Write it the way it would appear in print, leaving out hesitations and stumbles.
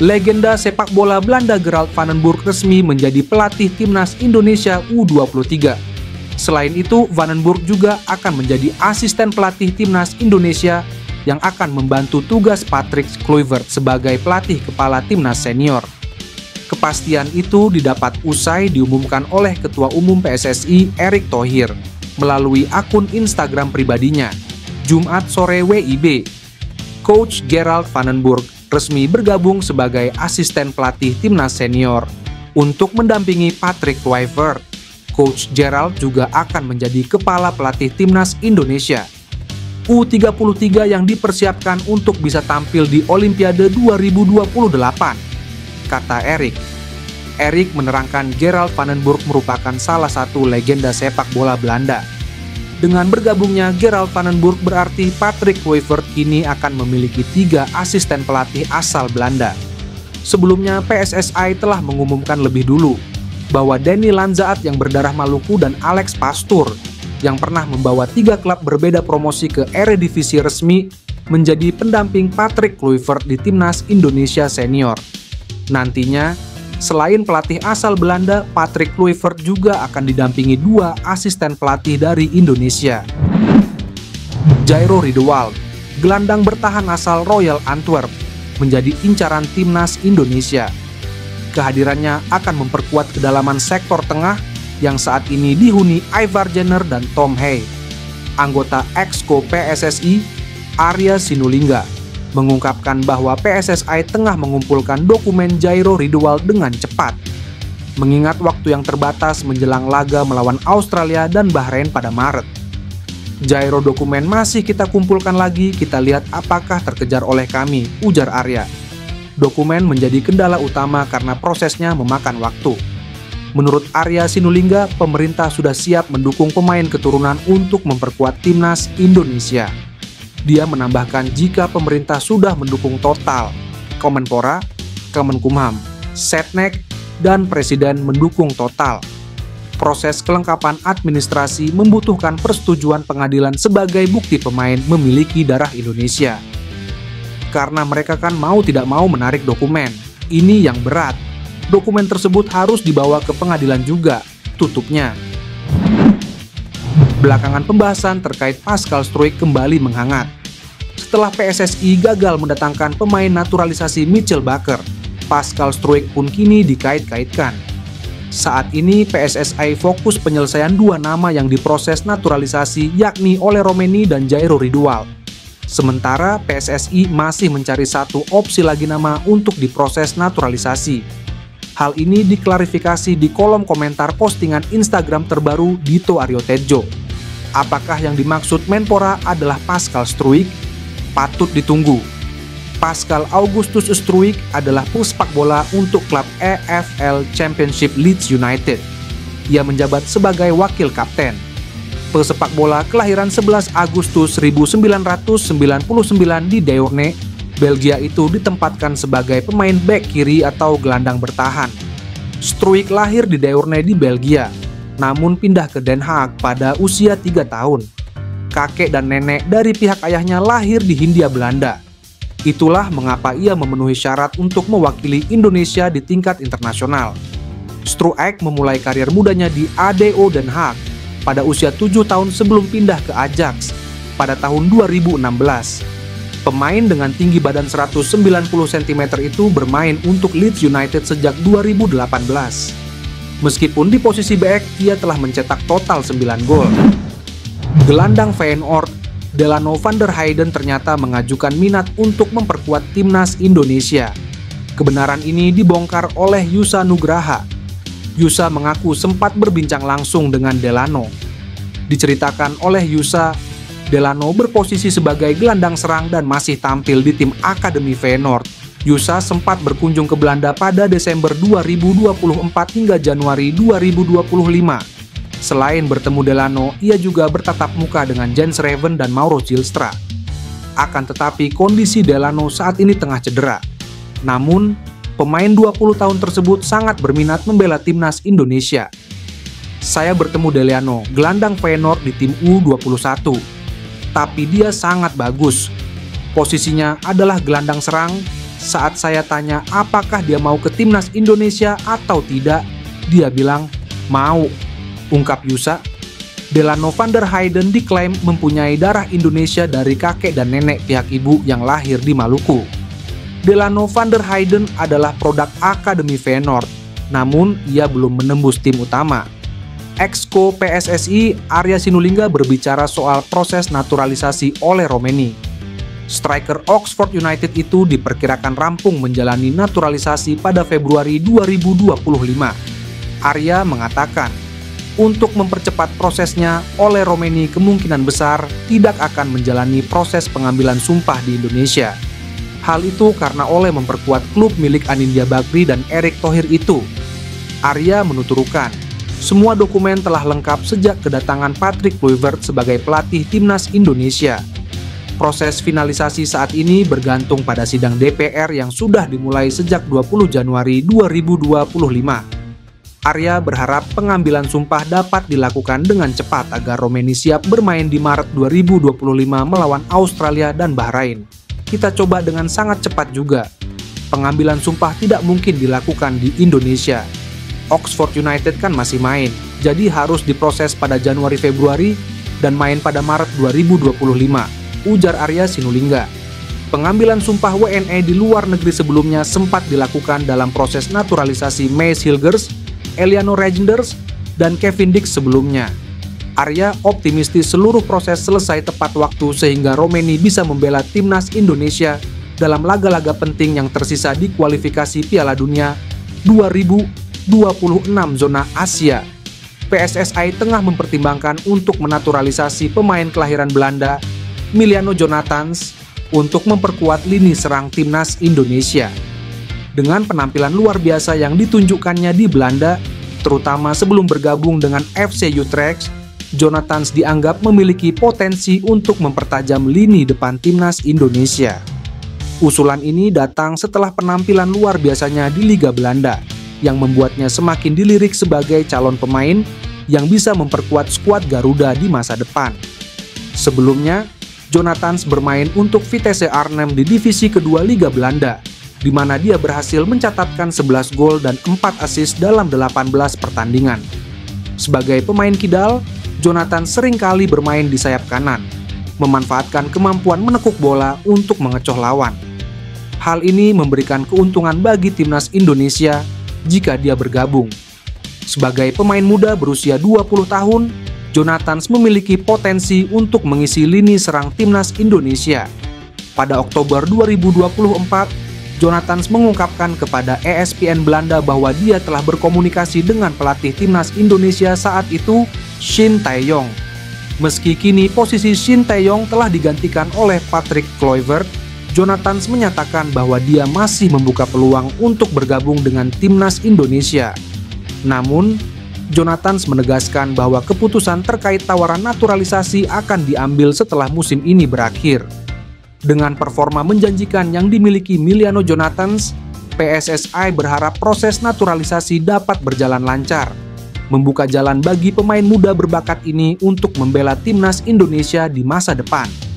Legenda sepak bola Belanda Gerald van den Burg resmi menjadi pelatih timnas Indonesia U23. Selain itu, Van den Burg juga akan menjadi asisten pelatih timnas Indonesia yang akan membantu tugas Patrick Kluivert sebagai pelatih kepala timnas senior. Kepastian itu didapat usai diumumkan oleh Ketua Umum PSSI Erick Thohir melalui akun Instagram pribadinya, Jumat sore WIB. Coach Gerald van den Burg resmi bergabung sebagai asisten pelatih timnas senior untuk mendampingi Patrick Kluivert. Coach Gerald juga akan menjadi kepala pelatih timnas Indonesia U33 yang dipersiapkan untuk bisa tampil di Olimpiade 2028, kata Erick. Erick menerangkan Gerald van den Burg merupakan salah satu legenda sepak bola Belanda. Dengan bergabungnya Gerald van den Burg berarti Patrick Kluivert kini akan memiliki 3 asisten pelatih asal Belanda. Sebelumnya PSSI telah mengumumkan lebih dulu bahwa Danny Lanzaat yang berdarah Maluku dan Alex Pastoor yang pernah membawa 3 klub berbeda promosi ke Eredivisie resmi menjadi pendamping Patrick Kluivert di timnas Indonesia senior. Nantinya, selain pelatih asal Belanda, Patrick Kluivert juga akan didampingi 2 asisten pelatih dari Indonesia. Jairo Riedewald, gelandang bertahan asal Royal Antwerp, menjadi incaran timnas Indonesia. Kehadirannya akan memperkuat kedalaman sektor tengah yang saat ini dihuni Ivar Jenner dan Tom Hay. Anggota Exco PSSI, Arya Sinulinga, mengungkapkan bahwa PSSI tengah mengumpulkan dokumen Jairo Riedewald dengan cepat, mengingat waktu yang terbatas menjelang laga melawan Australia dan Bahrain pada Maret. Jairo dokumen masih kita kumpulkan lagi, kita lihat apakah terkejar oleh kami, ujar Arya. Dokumen menjadi kendala utama karena prosesnya memakan waktu. Menurut Arya Sinulinga, pemerintah sudah siap mendukung pemain keturunan untuk memperkuat timnas Indonesia. Dia menambahkan jika pemerintah sudah mendukung total, Kemenpora, Kemenkumham, Setnek, dan Presiden mendukung total. Proses kelengkapan administrasi membutuhkan persetujuan pengadilan sebagai bukti pemain memiliki darah Indonesia. Karena mereka kan mau tidak mau menarik dokumen. Ini yang berat. Dokumen tersebut harus dibawa ke pengadilan juga, tutupnya. Belakangan pembahasan terkait Pascal Struijk kembali menghangat. Setelah PSSI gagal mendatangkan pemain naturalisasi Mitchell Bakker, Pascal Struijk pun kini dikait-kaitkan. Saat ini PSSI fokus penyelesaian 2 nama yang diproses naturalisasi, yakni Ole Romeni dan Jairo Riedewald. Sementara PSSI masih mencari 1 opsi lagi nama untuk diproses naturalisasi. Hal ini diklarifikasi di kolom komentar postingan Instagram terbaru Dito Aryo Tejo. Apakah yang dimaksud Menpora adalah Pascal Struijk? Patut ditunggu. Pascal Augustus Struijk adalah pesepak bola untuk klub EFL Championship Leeds United. Ia menjabat sebagai wakil kapten. Pesepak bola kelahiran 11 Agustus 1999 di Deurne, Belgia itu ditempatkan sebagai pemain bek kiri atau gelandang bertahan. Struijk lahir di Deurne di Belgia, namun pindah ke Den Haag pada usia 3 tahun. Kakek dan nenek dari pihak ayahnya lahir di Hindia Belanda. Itulah mengapa ia memenuhi syarat untuk mewakili Indonesia di tingkat internasional. Struijk memulai karir mudanya di ADO Den Haag pada usia 7 tahun sebelum pindah ke Ajax pada tahun 2016. Pemain dengan tinggi badan 190 cm itu bermain untuk Leeds United sejak 2018. Meskipun di posisi bek, ia telah mencetak total 9 gol. Gelandang Feyenoord, Delano van der Heijden ternyata mengajukan minat untuk memperkuat timnas Indonesia. Kebenaran ini dibongkar oleh Yusa Nugraha. Yusa mengaku sempat berbincang langsung dengan Delano. Diceritakan oleh Yusa, Delano berposisi sebagai gelandang serang dan masih tampil di tim Akademi Feyenoord. Yusa sempat berkunjung ke Belanda pada Desember 2024 hingga Januari 2025. Selain bertemu Delano, ia juga bertatap muka dengan Jens Reven dan Mauro Zylstra. Akan tetapi kondisi Delano saat ini tengah cedera. Namun, pemain 20 tahun tersebut sangat berminat membela timnas Indonesia. Saya bertemu Delano, gelandang Feyenoord di tim U21. Tapi dia sangat bagus. Posisinya adalah gelandang serang. Saat saya tanya apakah dia mau ke timnas Indonesia atau tidak, dia bilang, "Mau," ungkap Yusa. Delano van der Heyden diklaim mempunyai darah Indonesia dari kakek dan nenek pihak ibu yang lahir di Maluku. Delano van der Heyden adalah produk Akademi Feyenoord, namun ia belum menembus tim utama. Exco PSSI Arya Sinulinga berbicara soal proses naturalisasi oleh Romeni. Striker Oxford United itu diperkirakan rampung menjalani naturalisasi pada Februari 2025. Arya mengatakan, untuk mempercepat prosesnya, Ole Romeni kemungkinan besar tidak akan menjalani proses pengambilan sumpah di Indonesia. Hal itu karena Ole memperkuat klub milik Anindya Bakri dan Erick Thohir itu. Arya menuturkan, semua dokumen telah lengkap sejak kedatangan Patrick Kluivert sebagai pelatih timnas Indonesia. Proses finalisasi saat ini bergantung pada sidang DPR yang sudah dimulai sejak 20 Januari 2025. Arya berharap pengambilan sumpah dapat dilakukan dengan cepat agar Romeni siap bermain di Maret 2025 melawan Australia dan Bahrain. Kita coba dengan sangat cepat juga. Pengambilan sumpah tidak mungkin dilakukan di Indonesia. Oxford United kan masih main, jadi harus diproses pada Januari-Februari dan main pada Maret 2025, ujar Arya Sinulinga. Pengambilan sumpah WNE di luar negeri sebelumnya sempat dilakukan dalam proses naturalisasi Maes Hilgers, Eliano Reijnders, dan Kevin Dix sebelumnya. Arya optimistis seluruh proses selesai tepat waktu sehingga Romeni bisa membela timnas Indonesia dalam laga-laga penting yang tersisa di kualifikasi Piala Dunia 2026 zona Asia. PSSI tengah mempertimbangkan untuk menaturalisasi pemain kelahiran Belanda, Miliano Jonathans, untuk memperkuat lini serang timnas Indonesia. Dengan penampilan luar biasa yang ditunjukkannya di Belanda, terutama sebelum bergabung dengan FC Utrecht, Jonathans dianggap memiliki potensi untuk mempertajam lini depan timnas Indonesia. Usulan ini datang setelah penampilan luar biasanya di Liga Belanda, yang membuatnya semakin dilirik sebagai calon pemain yang bisa memperkuat skuad Garuda di masa depan. Sebelumnya, Jonathans bermain untuk Vitesse Arnhem di divisi kedua Liga Belanda, di mana dia berhasil mencatatkan 11 gol dan 4 assist dalam 18 pertandingan. Sebagai pemain kidal, Jonathans seringkali bermain di sayap kanan, memanfaatkan kemampuan menekuk bola untuk mengecoh lawan. Hal ini memberikan keuntungan bagi timnas Indonesia jika dia bergabung. Sebagai pemain muda berusia 20 tahun, Jonathans memiliki potensi untuk mengisi lini serang timnas Indonesia. Pada Oktober 2024, Jonathans mengungkapkan kepada ESPN Belanda bahwa dia telah berkomunikasi dengan pelatih timnas Indonesia saat itu, Shin Tae-yong. Meski kini posisi Shin Tae-yong telah digantikan oleh Patrick Kluivert, Jonathans menyatakan bahwa dia masih membuka peluang untuk bergabung dengan timnas Indonesia. Namun, Jonathans menegaskan bahwa keputusan terkait tawaran naturalisasi akan diambil setelah musim ini berakhir. Dengan performa menjanjikan yang dimiliki Miliano Jonathans, PSSI berharap proses naturalisasi dapat berjalan lancar, membuka jalan bagi pemain muda berbakat ini untuk membela timnas Indonesia di masa depan.